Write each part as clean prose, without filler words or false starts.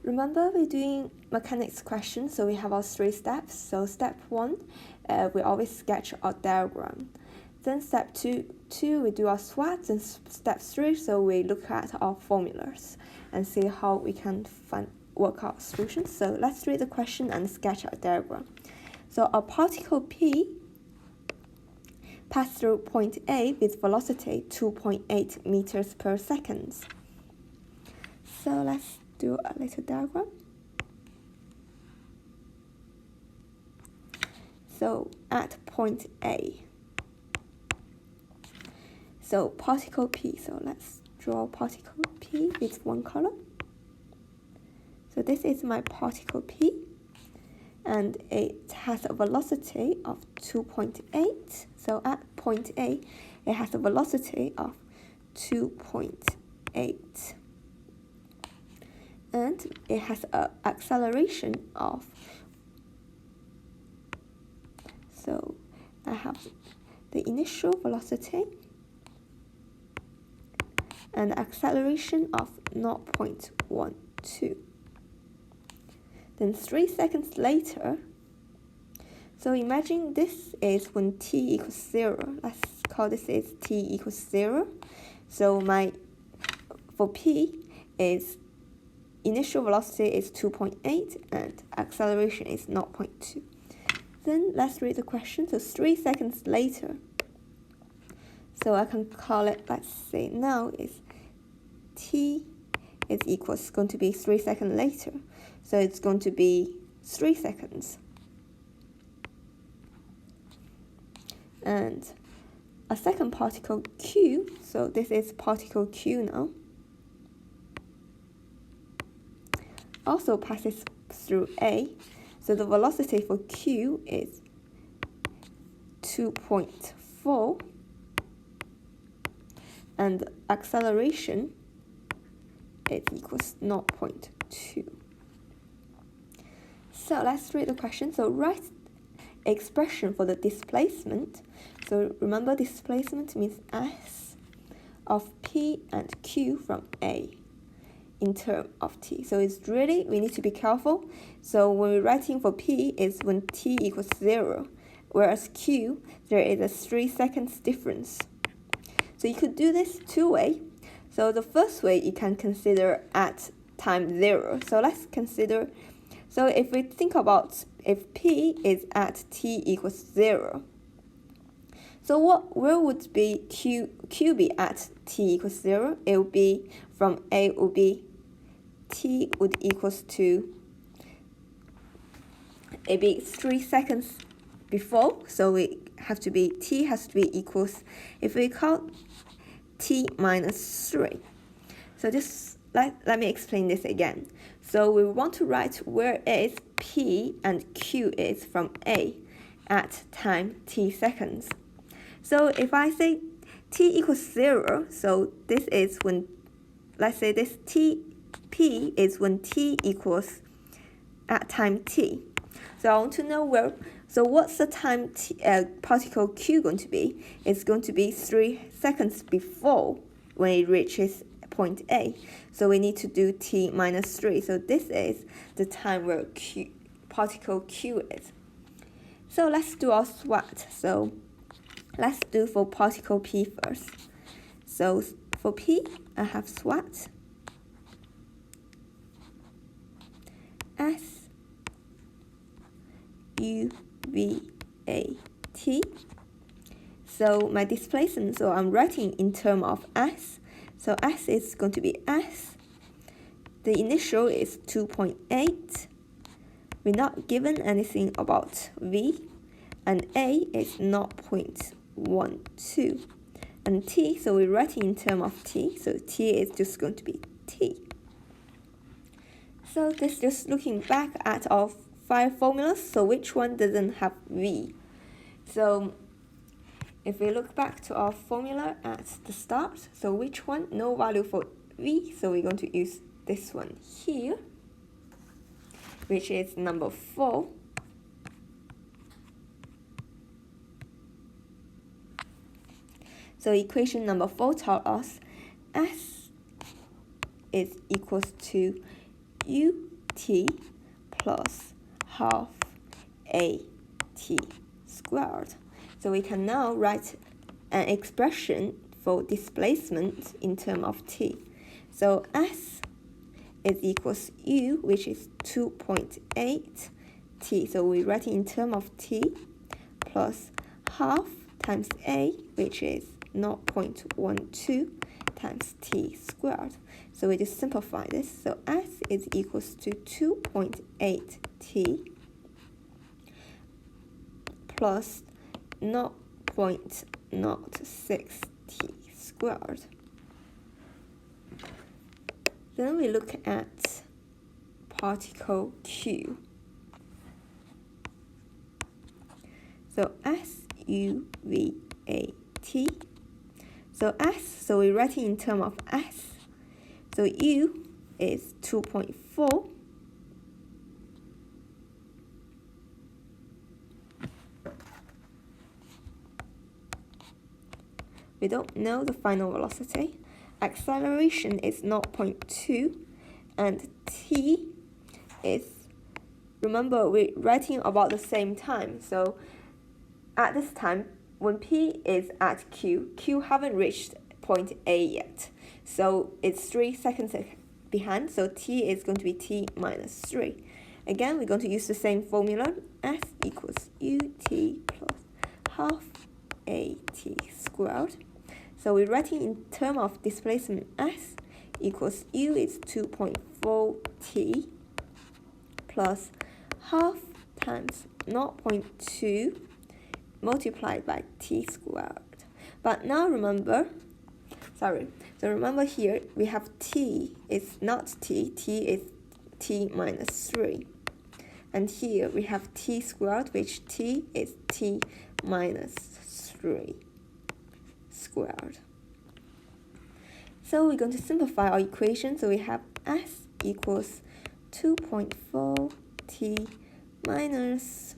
Remember, we're doing mechanics questions, so we have our 3 steps. So step 1, we always sketch our diagram. Then step 2, we do our SWOT. Then step 3, so we look at our formulas and see how we can work out solutions. So let's read the question and sketch our diagram. So a particle P passed through point A with velocity 2.8 meters per second. So let's do a little diagram. So at point A, so particle P, so let's draw particle P with one color. So this is my particle P, and it has a velocity of 2.8. So at point A, it has a velocity of 2.8. And it has an acceleration of, so I have the initial velocity and acceleration of 0.12. Then 3 seconds later, so imagine this is when t equals 0. Let's call this is t equals 0. So for P is initial velocity is 2.8 and acceleration is 0.2. Then let's read the question. So 3 seconds later, so I can call it, let's say now is t is equals going to be 3 seconds later. So it's going to be 3 seconds. And a second particle Q, so this is particle Q now, also passes through A. So the velocity for Q is 2.4 and acceleration is equals 0.2. So let's read the question. So write expression for the displacement. So remember, displacement means S of P and Q from A in term of t. So it's really, we need to be careful. So when we're writing for P is when t equals 0, whereas Q, there is a 3 seconds difference. So you could do this 2 ways. So the first way you can consider at time 0. So let's consider, so if we think about if P is at t equals 0, so where would be Q be at t equals 0? It would be from A would be t would equals to, it be 3 seconds before, so it have to be, t has to be equals, if we call t minus 3. So just let me explain this again. So we want to write where is P and Q is from A at time t seconds. So if I say t equals 0, so this is when, let's say this P is when t equals at time t. So I want to know where, so what's the time particle Q going to be? It's going to be 3 seconds before when it reaches point A. So we need to do t minus 3. So this is the time where particle Q is. So let's do our SWOT. So let's do for particle P first. So for P, I have SWOT S U V A T. So my displacement, so I'm writing in terms of S. So S is going to be S. The initial is 2.8. We're not given anything about V. And A is 0.12. And T, so we're writing in terms of T. So T is just going to be T. So this just looking back at our 5 formulas. So which one doesn't have V? So if we look back to our formula at the start, so which one? No value for V, so we're going to use this one here, which is number 4. So equation number 4 tells us S is equals to U t plus half a t squared. So we can now write an expression for displacement in terms of t. So s is equals u, which is 2.8 t. So we write it in terms of t plus half times a, which is 0.12 times t squared. So we just simplify this. So s is equals to 2.8 t plus 0.06 t squared. Then we look at particle Q. So SUVAT. So S, so we write it in terms of S. So U is 2.4. We don't know the final velocity. Acceleration is 0.2, and T is, remember, we're writing about the same time. So at this time, when P is at Q, Q haven't reached point A yet. So it's 3 seconds behind, so T is going to be T minus 3. Again, we're going to use the same formula, S equals UT plus half AT squared. So we're writing in terms of displacement S equals U is 2.4 T plus half times 0.2 multiplied by T squared. But now remember, so remember here we have T is not T, T is T minus 3. And here we have T squared, which T is T minus 3 squared. So we're going to simplify our equation. So we have S equals 2.4 T minus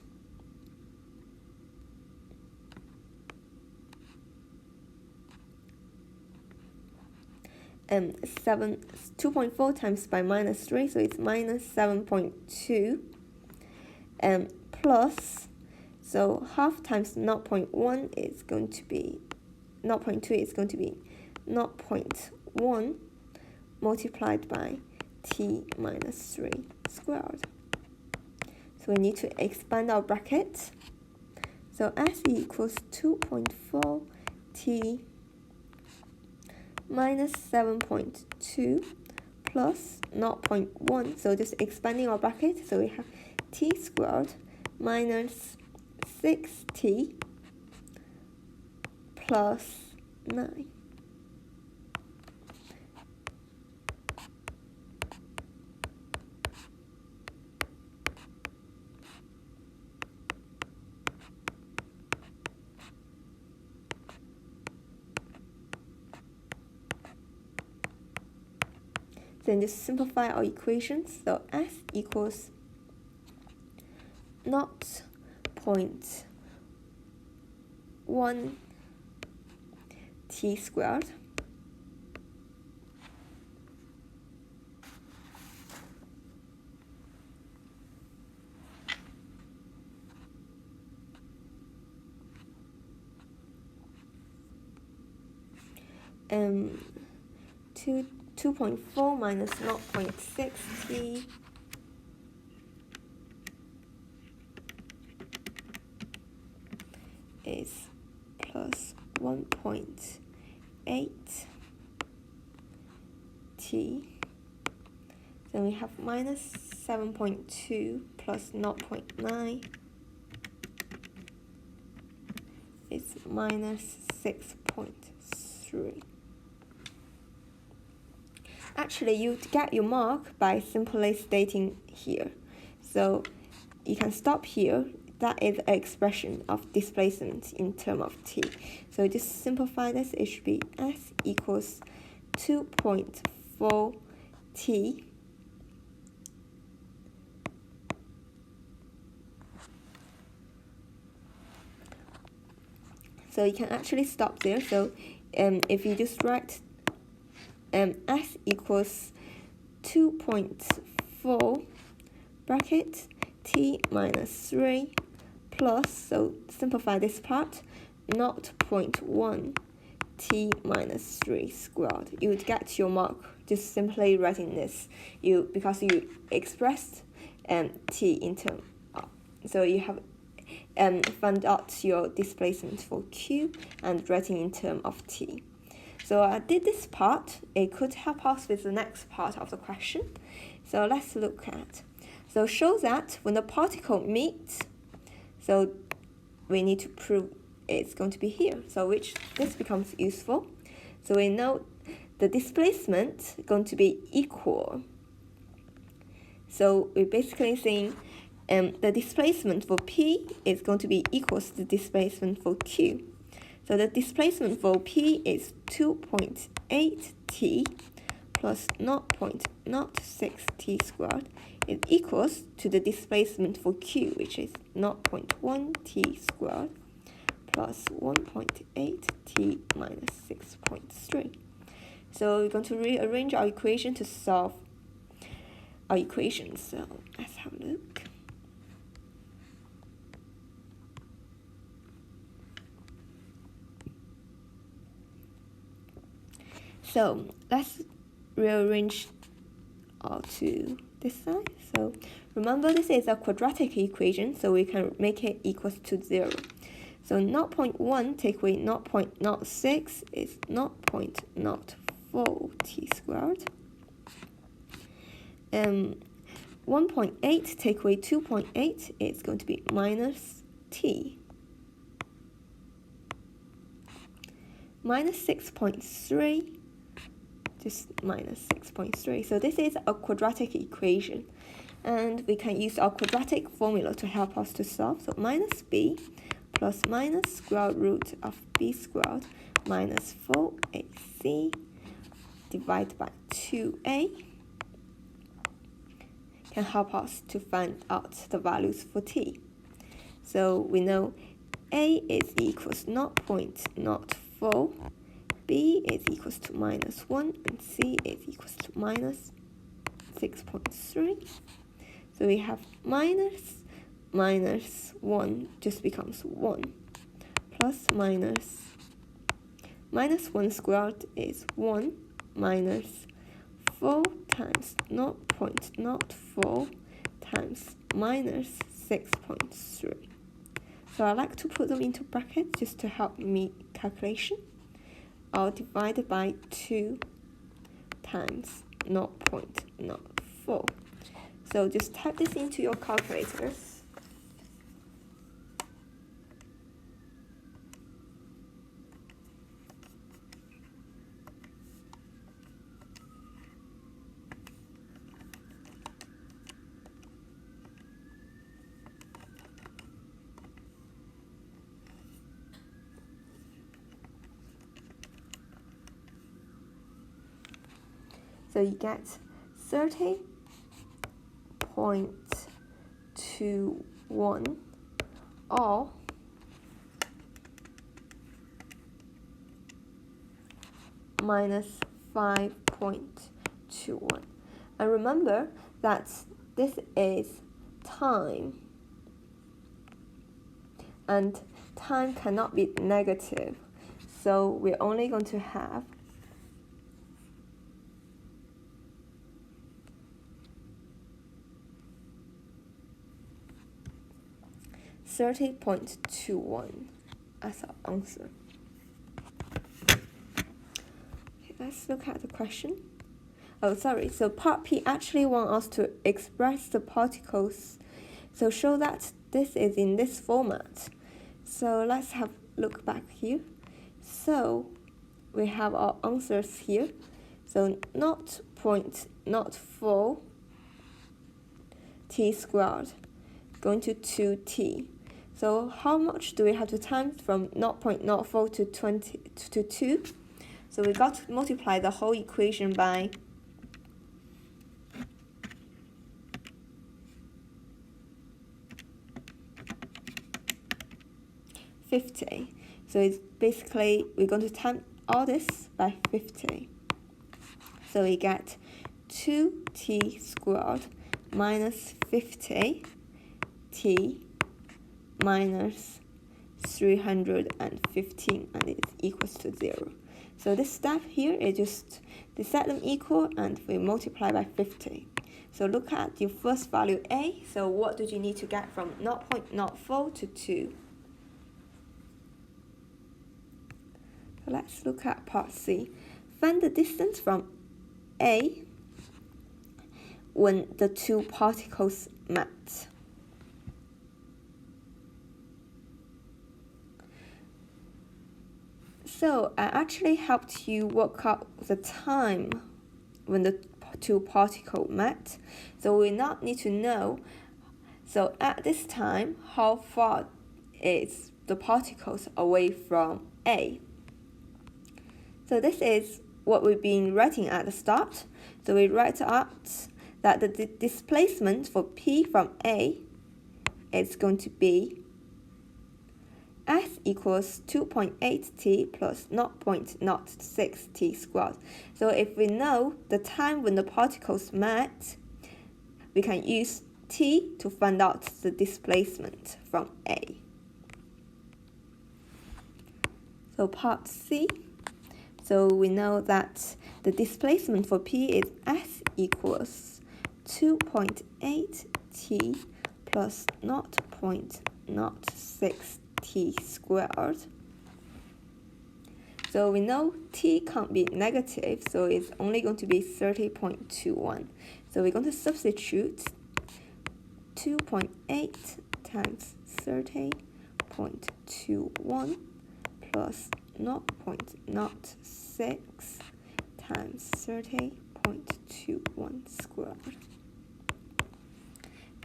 2.4 times by minus 3, so it's minus 7.2, plus, so half times 0.1 is going to be 0.2 is going to be 0.1 multiplied by T minus 3 squared. So we need to expand our bracket. So S equals 2.4 T minus 7.2 plus 0.1. So just expanding our bracket. So we have T squared minus 6T plus 9. Then just simplify our equations. So S equals 0.1 T squared and 2.4 minus 0.6 T is plus 1.8 T. Then we have minus 7.2 plus 0.9 is minus 6.3. Actually, you get your mark by simply stating here. So you can stop here. That is an expression of displacement in terms of T. So just simplify this. It should be S equals 2.4 T so you can actually stop there. So if you just write S equals 2.4 bracket t minus 3 plus, so simplify this part, 0.1 t minus 3 squared. You would get your mark just simply writing this, because you expressed t in term of, so you have found out your displacement for q and writing in term of t. So I did this part. It could help us with the next part of the question. So let's look at. So show that when the particle meets, so we need to prove it's going to be here. So this becomes useful. So we know the displacement is going to be equal. So we're basically saying the displacement for P is going to be equals to the displacement for Q. So the displacement for P is 2.8 t plus 0.06 t squared. It equals to the displacement for Q, which is 0.1 t squared plus 1.8 t minus 6.3. So we're going to rearrange our equation to solve our equation. So let's have a look. So let's rearrange to this side. So remember, this is a quadratic equation, so we can make it equals to 0. So 0.1 take away 0.06 is 0.04 t squared. 1.8 take away 2.8 is going to be minus t. Minus 6.3, just minus 6.3. So this is a quadratic equation, and we can use our quadratic formula to help us to solve. So minus b plus minus square root of b squared minus 4ac divided by 2a can help us to find out the values for t. So we know a is equals 0.04, b is equals to minus 1, and c is equals to minus 6.3. So we have minus 1 just becomes 1, plus minus 1 squared is 1, minus 4 times 0.04 times minus 6.3. So I like to put them into brackets just to help me calculation. I'll divide it by 2 times 0.04. So just type this into your calculators. So you get 30.21 or minus 5.21. And remember that this is time, and time cannot be negative. So we're only going to have 30.21 as our answer. Okay, let's look at the question. Oh, sorry. So part P actually wants us to express the particles. So show that this is in this format. So let's have a look back here. So we have our answers here. So 0.04 t squared going to 2t. So how much do we have to times from 0.04 to 2? So we got to multiply the whole equation by 50. So it's basically, we're going to times all this by 50. So we get 2t squared minus 50 t minus 315, and it's equals to 0. So this step here is just to set them equal and we multiply by 50. So look at your first value a. So what do you need to get from 0.04 to 2? So let's look at part C. Find the distance from A when the two particles met. So I actually helped you work out the time when the two particles met. So we now need to know, so at this time, how far is the particles away from A? So this is what we've been writing at the start. So we write out that the displacement for P from A is going to be S equals 2.8t plus 0.06t squared. So if we know the time when the particles met, we can use t to find out the displacement from A. So part C. So we know that the displacement for P is S equals 2.8t plus 0.06t squared. So we know t can't be negative, so it's only going to be 30.21. So we're going to substitute 2.8 times 30.21 plus 0.06 times 30.21 squared.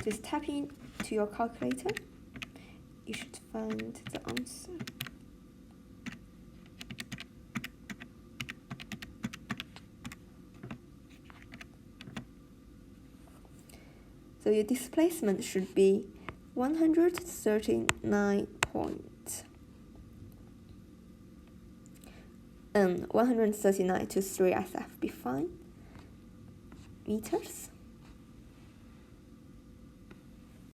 Just tap into your calculator. You should find the answer. So your displacement should be 139 to 3 SF be fine meters.